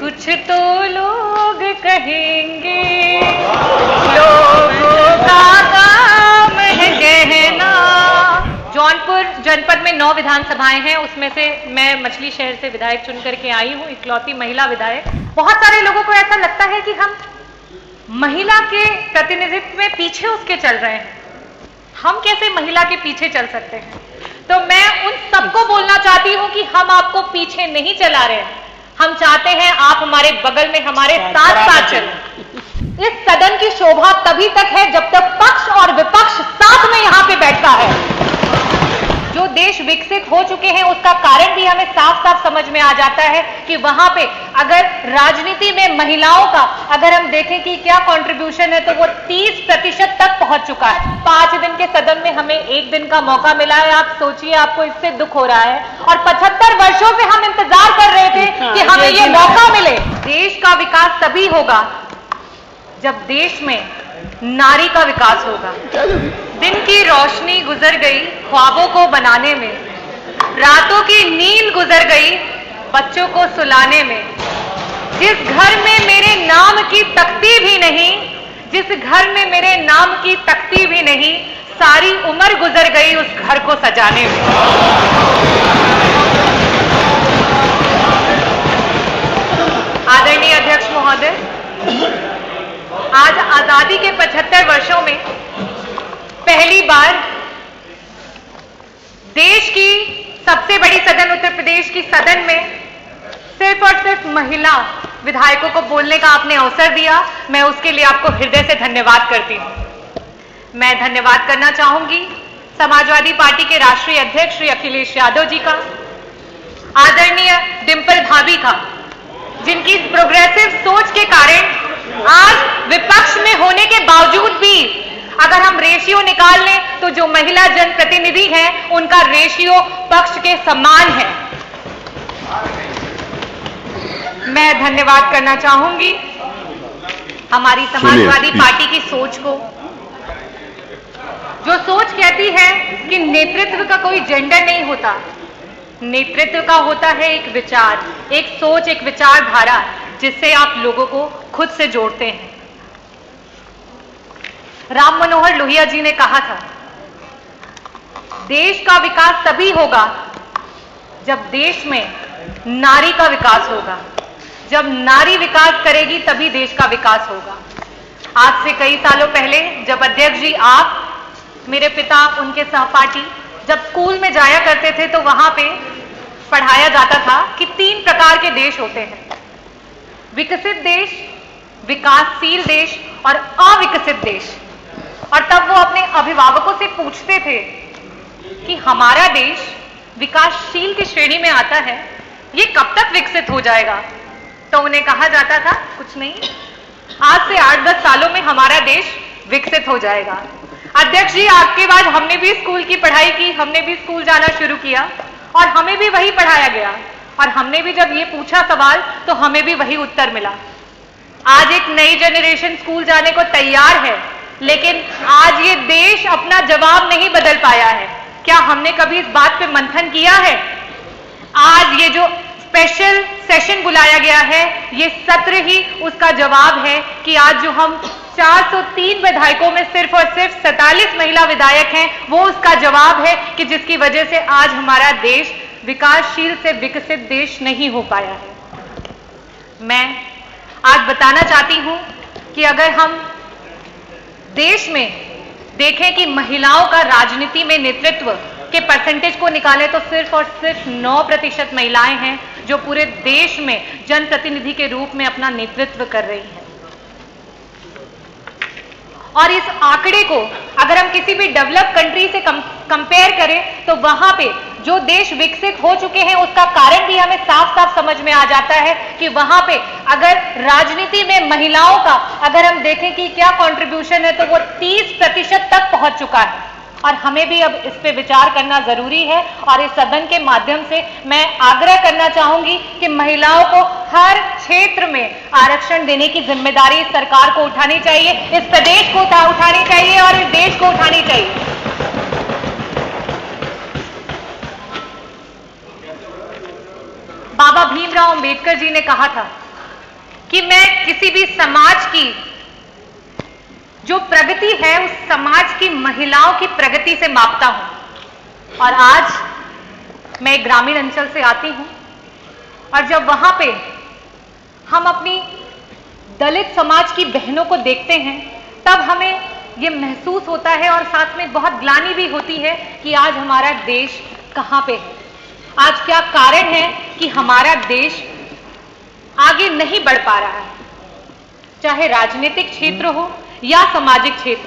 कुछ तो लोग कहेंगे, लोगों का काम है कहना। जौनपुर जनपद में 9 विधानसभाएं हैं, उसमें से मैं मछली शहर से विधायक चुन करके आई हूं, इकलौती महिला विधायक। बहुत सारे लोगों को ऐसा लगता है कि हम महिला के प्रतिनिधित्व में पीछे उसके चल रहे हैं। हम कैसे महिला के पीछे चल सकते हैं? तो मैं उन सबको बोलना चाहती हूं कि हम आपको पीछे नहीं चला रहे हैं। हम चाहते हैं आप हमारे बगल में हमारे साथ साथ चलें। इस सदन की शोभा तभी तक है जब तक पक्ष और विपक्ष साथ में यहां पे बैठता है। जो देश विकसित हो चुके हैं उसका कारण भी हमें साफ साफ समझ में आ जाता है कि वहां पे अगर राजनीति में महिलाओं का अगर हम देखें कि क्या कंट्रीब्यूशन है तो वो 30% तक पहुंच चुका है। 5 दिन के सदन में हमें 1 दिन का मौका मिला है। आप सोचिए, आपको इससे दुख हो रहा है और 75 वर्षों से हम इंतजार कर रहे थे कि हमें ये मौका मिले। देश का विकास तभी होगा जब देश में नारी का विकास होगा। दिन की रोशनी गुजर गई ख्वाबों को बनाने में, रातों की नींद गुजर गई बच्चों को सुलाने में। जिस घर में मेरे नाम की तख्ती भी नहीं, जिस घर में मेरे नाम की तख्ती भी नहीं, सारी उम्र गुजर गई उस घर को सजाने में। आदरणीय अध्यक्ष महोदय, आज आजादी के 75 वर्षों में पहली बार देश की सबसे बड़ी सदन उत्तर प्रदेश की सदन में सिर्फ और सिर्फ महिला विधायकों को बोलने का आपने अवसर दिया। मैं उसके लिए आपको हृदय से धन्यवाद करती हूं। मैं धन्यवाद करना चाहूंगी समाजवादी पार्टी के राष्ट्रीय अध्यक्ष श्री अखिलेश यादव जी का, आदरणीय डिंपल भाभी का, जिनकी प्रोग्रेसिव सोच के कारण आज विपक्ष में होने के बावजूद भी अगर हम रेशियो निकाल लें तो जो महिला जनप्रतिनिधि हैं उनका रेशियो पक्ष के समान है। मैं धन्यवाद करना चाहूंगी हमारी समाजवादी पार्टी की सोच को, जो सोच कहती है कि नेतृत्व का कोई जेंडर नहीं होता, नेतृत्व का होता है एक विचार, एक सोच, एक विचारधारा जिससे आप लोगों को खुद से जोड़ते हैं। राम मनोहर लोहिया जी ने कहा था, देश का विकास तभी होगा जब देश में नारी का विकास होगा। जब नारी विकास करेगी तभी देश का विकास होगा। आज से कई सालों पहले जब अध्यक्ष जी, आप, मेरे पिता, उनके सहपाठी जब स्कूल में जाया करते थे तो वहां पे पढ़ाया जाता था कि 3 प्रकार के देश होते हैं, विकसित देश, विकासशील देश और अविकसित देश। और तब वो अपने अभिभावकों से पूछते थे कि हमारा देश विकासशील की श्रेणी में आता है, ये कब तक विकसित हो जाएगा? तो उन्हें कहा जाता था, कुछ नहीं, आज से 8-10 सालों में हमारा देश विकसित हो जाएगा। अध्यक्ष जी, आपके बाद हमने भी स्कूल की पढ़ाई की, हमने भी स्कूल जाना शुरू किया और हमें भी वही पढ़ाया गया और हमने भी जब ये पूछा सवाल तो हमें भी वही उत्तर मिला। आज एक नई जनरेशन स्कूल जाने को तैयार है, लेकिन आज ये देश अपना जवाब नहीं बदल पाया है। क्या हमने कभी इस बात पे मंथन किया है? आज ये जो स्पेशल सेशन बुलाया गया है, ये सत्र ही उसका जवाब है कि आज जो हम 403 विधायकों में सिर्फ और सिर्फ 47 महिला विधायक हैं, वो उसका जवाब है कि जिसकी वजह से आज हमारा देश विकासशील से विकसित देश नहीं हो पाया है। मैं आज बताना चाहती हूं कि अगर हम देश में देखें कि महिलाओं का राजनीति में नेतृत्व के परसेंटेज को निकालें तो सिर्फ और सिर्फ 9% महिलाएं हैं जो पूरे देश में जनप्रतिनिधि के रूप में अपना नेतृत्व कर रही हैं। और इस आंकड़े को अगर हम किसी भी डेवलप कंट्री से कंपेयर करें तो वहां पे जो देश विकसित हो चुके हैं उसका कारण भी हमें साफ साफ समझ में आ जाता है कि वहां पे अगर राजनीति में महिलाओं का अगर हम देखें कि क्या कंट्रीब्यूशन है तो वो 30% तक पहुंच चुका है। और हमें भी अब इस पे विचार करना जरूरी है और इस सदन के माध्यम से मैं आग्रह करना चाहूंगी कि महिलाओं को हर क्षेत्र में आरक्षण देने की जिम्मेदारी सरकार को उठानी चाहिए, इस प्रदेश को उठानी चाहिए और इस देश को उठानी चाहिए। बाबा भीमराव अंबेडकर जी ने कहा था कि मैं किसी भी समाज की जो प्रगति है उस समाज की महिलाओं की प्रगति से मापता हूं। और आज मैं एक ग्रामीण अंचल से आती हूं और जब वहां पे हम अपनी दलित समाज की बहनों को देखते हैं तब हमें ये महसूस होता है और साथ में बहुत ग्लानि भी होती है कि आज हमारा देश कहां पे है। आज क्या कारण है कि हमारा देश आगे नहीं बढ़ पा रहा है, चाहे राजनीतिक क्षेत्र हो या सामाजिक क्षेत्र।